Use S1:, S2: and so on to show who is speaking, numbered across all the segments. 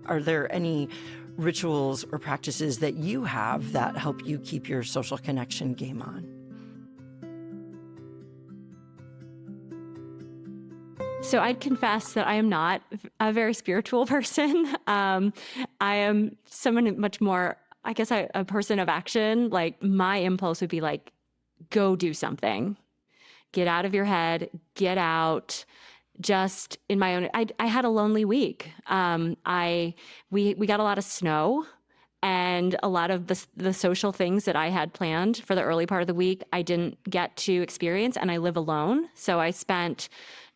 S1: Are there any rituals or practices that you have that help you keep your social connection game on?
S2: So I'd confess that I am not a very spiritual person. I am someone much more, I guess, a person of action. Like my impulse would be like, go do something, get out of your head, get out. Just in my own, I had a lonely week. We got a lot of snow, and a lot of the social things that I had planned for the early part of the week, I didn't get to experience, and I live alone. So I spent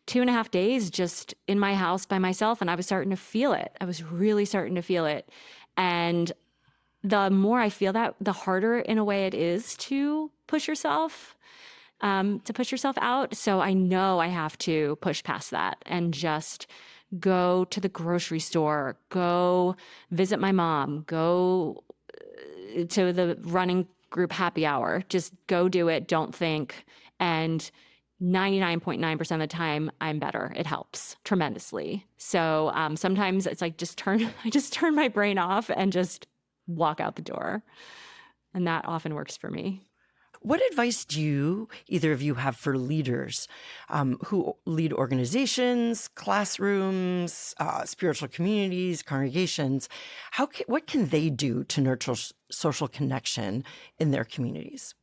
S2: 2.5 days just in my house by myself, and I was starting to feel it. I was really starting to feel it. And the more I feel that, the harder in a way it is to push yourself out. So I know I have to push past that and just go to the grocery store, go visit my mom, go to the running group happy hour, just go do it. Don't think. And 99.9% of the time, I'm better. It helps tremendously. So sometimes it's like I just turn my brain off and just walk out the door. And that often works for me.
S1: What advice do either of you have for leaders who lead organizations, classrooms, spiritual communities, congregations? What can they do to nurture social connection in their communities?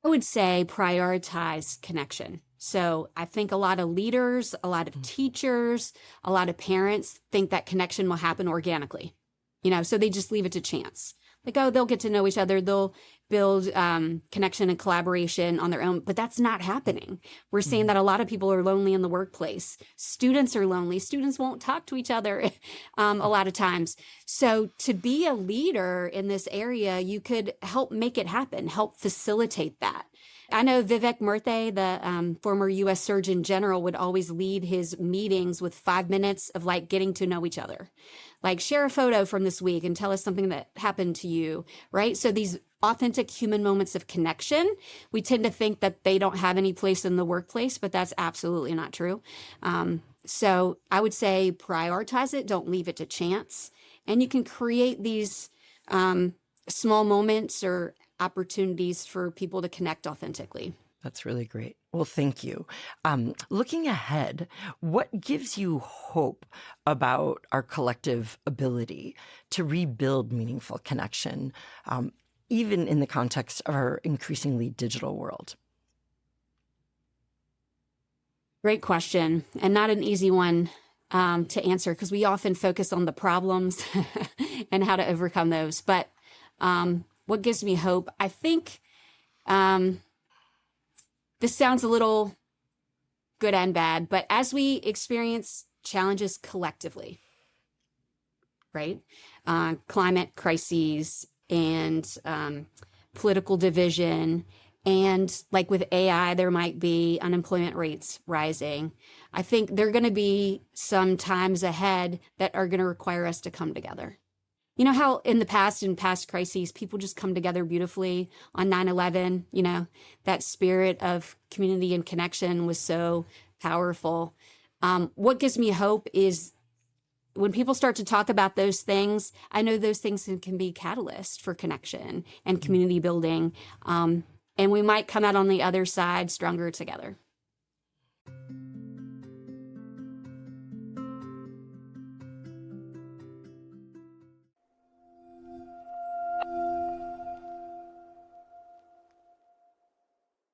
S3: I would say prioritize connection. So I think a lot of leaders, a lot of teachers, a lot of parents think that connection will happen organically, so they just leave it to chance. Like, oh, they'll get to know each other. They'll build connection and collaboration on their own. But that's not happening. We're seeing that a lot of people are lonely in the workplace. Students are lonely. Students won't talk to each other a lot of times. So to be a leader in this area, you could help make it happen, help facilitate that. I know Vivek Murthy, the former U.S. Surgeon General, would always lead his meetings with 5 minutes of getting to know each other. Like, share a photo from this week and tell us something that happened to you, right? So these authentic human moments of connection, we tend to think that they don't have any place in the workplace, but that's absolutely not true. So I would say prioritize it. Don't leave it to chance. And you can create these small moments or opportunities for people to connect authentically.
S1: That's really great. Well, thank you. Looking ahead, what gives you hope about our collective ability to rebuild meaningful connection, even in the context of our increasingly digital world?
S3: Great question, and not an easy one to answer, because we often focus on the problems and how to overcome those. But what gives me hope? I think this sounds a little good and bad, but as we experience challenges collectively, right? Climate crises and political division, and like with AI, there might be unemployment rates rising. I think there are going to be some times ahead that are going to require us to come together. You know how in past crises, people just come together beautifully on 9/11, that spirit of community and connection was so powerful. What gives me hope is when people start to talk about those things, I know those things can be catalysts for connection and community building. And we might come out on the other side stronger together.